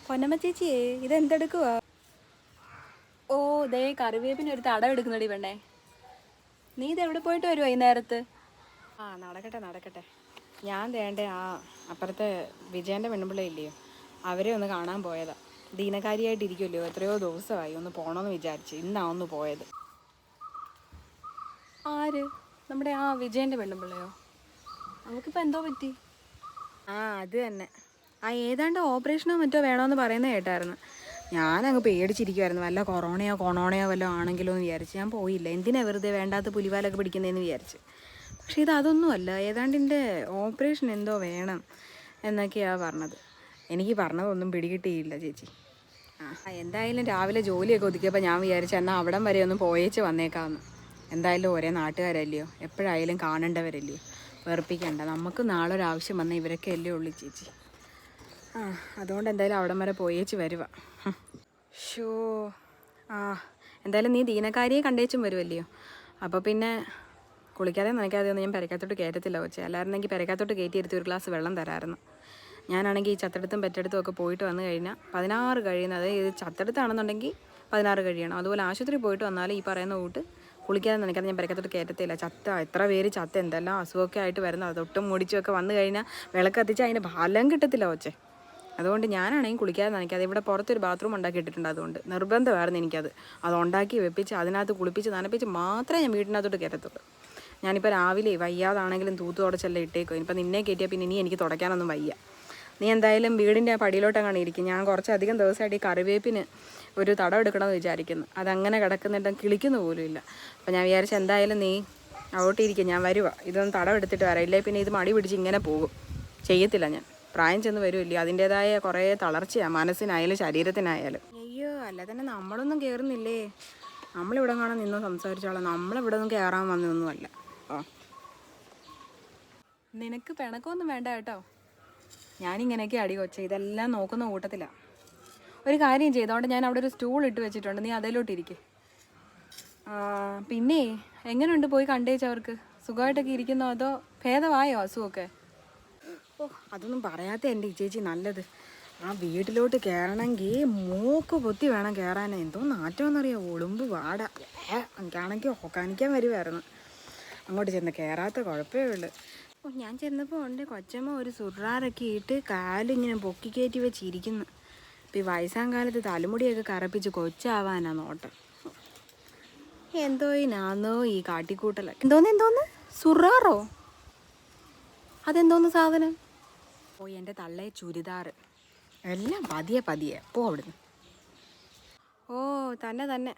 പൊന്നമ്മ ചേച്ചിയേ, ഇതെന്തെടുക്കുവാ? ഓ, ദേ കറിവേപ്പിന് ഒരു തടം എടുക്കുന്നടി പെണ്ണേ. നീ ഇതെവിടെ പോയിട്ട് വരുവാ ഈ നേരത്ത്? നടക്കട്ടെ നടക്കട്ടെ. ഞാൻ വേണ്ടേ അപ്പുറത്തെ വിജയൻ്റെ പെണ്ണുപിള്ള ഇല്ലയോ, അവരെ ഒന്ന് കാണാൻ പോയതാ. ദീനകാരിയായിട്ടിരിക്കുമല്ലോ, എത്രയോ ദിവസമായി. ഒന്ന് പോകണമെന്ന് വിചാരിച്ച് ഇന്നാ ഒന്ന് പോയത്. ആര്? നമ്മുടെ വിജയൻ്റെ പെണ്ണുമ്പിള്ളയോ? അവൾക്കിപ്പോൾ എന്തോ പറ്റി? അത് തന്നെ. ഏതാണ്ട് ഓപ്പറേഷനോ മറ്റോ വേണമെന്ന് പറയുന്നത് കേട്ടായിരുന്നു. ഞാനങ്ങ് പേടിച്ചിരിക്കുമായിരുന്നു. വല്ല കൊറോണയോ വല്ലതും ആണെങ്കിലോ എന്ന് വിചാരിച്ച് ഞാൻ പോയില്ല. എന്തിനാ വെറുതെ വേണ്ടാത്ത പുലിവാലൊക്കെ പിടിക്കുന്നതെന്ന് വിചാരിച്ച്. പക്ഷേ അതൊന്നുമല്ല, ഏതാണ്ടിൻ്റെ ഓപ്പറേഷൻ എന്തോ വേണം എന്നൊക്കെയാണ് പറഞ്ഞത്. എനിക്ക് പറഞ്ഞതൊന്നും പിടികിട്ടിയില്ല ചേച്ചി. എന്തായാലും രാവിലെ ജോലിയൊക്കെ ഒതുക്കിയപ്പോൾ ഞാൻ വിചാരിച്ചു എന്നാൽ അവിടം വരെ ഒന്ന് പോയേച്ച് വന്നേക്കാമെന്ന്. എന്തായാലും ഒരേ നാട്ടുകാരല്ലയോ, എപ്പോഴായാലും കാണേണ്ടവരല്ലയോ, വെറുപ്പിക്കണ്ട. നമുക്ക് നാളെ ഒരാവശ്യം വന്നാൽ ഇവരൊക്കെ അല്ലേ ഉള്ളു ചേച്ചി. അതുകൊണ്ട് എന്തായാലും അവിടം വരെ പോയേച്ച് വരുക. ഷോ എന്തായാലും നീ ദീനക്കാരിയെ കണ്ടേച്ചും വരുമല്ലയോ, അപ്പോൾ പിന്നെ കുളിക്കാതെ നനയ്ക്കാതെ ഒന്നും ഞാൻ പെരക്കകത്തോട്ട് കയറ്റത്തില്ല കൊച്ചേ. അല്ലായിരുന്നെങ്കിൽ പെരക്കകത്തോട്ട് കയറ്റിയിരുത്തി ഒരു ഗ്ലാസ് വെള്ളം തരാമായിരുന്നു. ഞാനാണെങ്കിൽ ഈ ചത്തെടുത്തും പെറ്റെടുത്തും ഒക്കെ പോയിട്ട് വന്നു കഴിഞ്ഞാൽ 16 കഴിയുന്നത്, ഇത് ചത്തെടുത്താണെന്നുണ്ടെങ്കിൽ 16 കഴിയണം. അതുപോലെ ആശുപത്രി പോയിട്ട് വന്നാലും ഈ പറയുന്ന കൂട്ട് കുളിക്കാതെ നനയ്ക്കാതെ ഞാൻ പെരക്കകത്തോട്ട് കയറ്റത്തില്ല. എത്ര പേര് എന്തെല്ലാം അസുഖമൊക്കെ ആയിട്ട് വരുന്നത്, അതൊട്ടും മുടിച്ചൊക്കെ വന്നു കഴിഞ്ഞാൽ വിളക്ക് കത്തിച്ച് അതിന് ഫലം കിട്ടത്തില്ല കൊച്ചേ. അതുകൊണ്ട് ഞാനാണെങ്കിൽ കുളിക്കാതെ നനയ്ക്കാതെ ഇവിടെ പുറത്തൊരു ബാത്റൂം ഉണ്ടാക്കിയിട്ടുണ്ട്. അതുകൊണ്ട് നിർബന്ധമായിരുന്നു എനിക്കത്. ഉണ്ടാക്കി വെപ്പിച്ച് അതിനകത്ത് കുളിപ്പിച്ച് നനപ്പിച്ച് മാത്രമേ ഞാൻ വീട്ടിനകത്തോട്ട് കയറ്റത്തുള്ളൂ. ഞാനിപ്പോൾ രാവിലെ വയ്യാതാണെങ്കിലും തൂത്ത് തുടച്ചെല്ലാം ഇട്ടേക്കും. ഇനിയിപ്പോൾ നിന്നെ കയറ്റിയാൽ പിന്നെ ഇനി എനിക്ക് തുടയ്ക്കാനൊന്നും വയ്യ. നീ എന്തായാലും വീടിൻ്റെ പടിയിലോട്ടങ്ങാണ് ഇരിക്കും. ഞാൻ കുറച്ചധികം ദിവസമായിട്ട് ഈ കറിവേപ്പിന് ഒരു തടം എടുക്കണമെന്ന് വിചാരിക്കുന്നു. അതങ്ങനെ കിടക്കുന്നിട്ട് കിളിക്കുന്നു പോലും ഇല്ല. അപ്പോൾ ഞാൻ വിചാരിച്ച എന്തായാലും നീ അങ്ങോട്ടിരിക്കും, ഞാൻ വരുക. ഇതൊന്നും തടം എടുത്തിട്ട് വരാം. ഇല്ലേ പിന്നെ ഇത് മടി പിടിച്ച് ഇങ്ങനെ പോകും. ചെയ്യത്തില്ല ഞാൻ. പ്രായം ചെന്ന് വരുമല്ലേ, അതിൻ്റേതായ കുറേ തളർച്ചയാണ്, മനസ്സിനായാലും ശരീരത്തിനായാലും. അയ്യോ, അല്ല തന്നെ നമ്മളൊന്നും കയറുന്നില്ലേ. നമ്മളിവിടെ കാണാൻ നിന്നോ സംസാരിച്ചോളാം. നമ്മളിവിടെ ഒന്നും കയറാൻ വന്നൊന്നുമല്ല. നിനക്ക് പിണക്കമൊന്നും വേണ്ട കേട്ടോ. ഞാനിങ്ങനെയൊക്കെ അടി കൊച്ചേ, ഇതെല്ലാം നോക്കുന്ന കൂട്ടത്തിലാണ്. ഒരു കാര്യം ചെയ്തോണ്ട് ഞാൻ അവിടെ ഒരു സ്റ്റൂൾ ഇട്ട് വെച്ചിട്ടുണ്ട്, നീ അതിലോട്ടിരിക്കും. പിന്നെ എങ്ങനെയുണ്ട് പോയി കണ്ടേച്ചവർക്ക്? സുഖമായിട്ടൊക്കെ ഇരിക്കുന്നോ അതോ ഭേദമായോ അസുഖമൊക്കെ? അതൊന്നും പറയാത്ത എൻ്റെ ചേച്ചി നല്ലത്. വീട്ടിലോട്ട് കയറണമെങ്കിൽ മൂക്ക് പൊത്തി വേണം കയറാൻ. എന്തോ നാറ്റമെന്നറിയാം, ഒളുമ്പ് വാട. എനിക്കാണെങ്കിൽ കാണിക്കാൻ വരുമായിരുന്നു. അങ്ങോട്ട് ചെന്ന് കയറാത്ത കുഴപ്പമേ ഉള്ളൂ. ഞാൻ ചെന്നപ്പോൾ ഉണ്ട് കൊച്ചമ്മ ഒരു സുറാറൊക്കെ ഇട്ട് കാലിങ്ങനെ പൊക്കി കയറ്റി വെച്ചിരിക്കുന്നു. ഇപ്പം ഈ വയസ്സാം കാലത്ത് തലമുടിയൊക്കെ കറപ്പിച്ച് കൊച്ചാവാനാ നോട്ടം. എന്തോയിനാന്നോ ഈ കാട്ടിക്കൂട്ടലൊക്കെ. എന്തോന്ന് സുറാറോ? അതെന്തോന്ന് സാധനം? എൻ്റെ തള്ളേ ചുരിദാർ എല്ലാം പതിയെ പോ അവിടുന്ന്. തന്നെ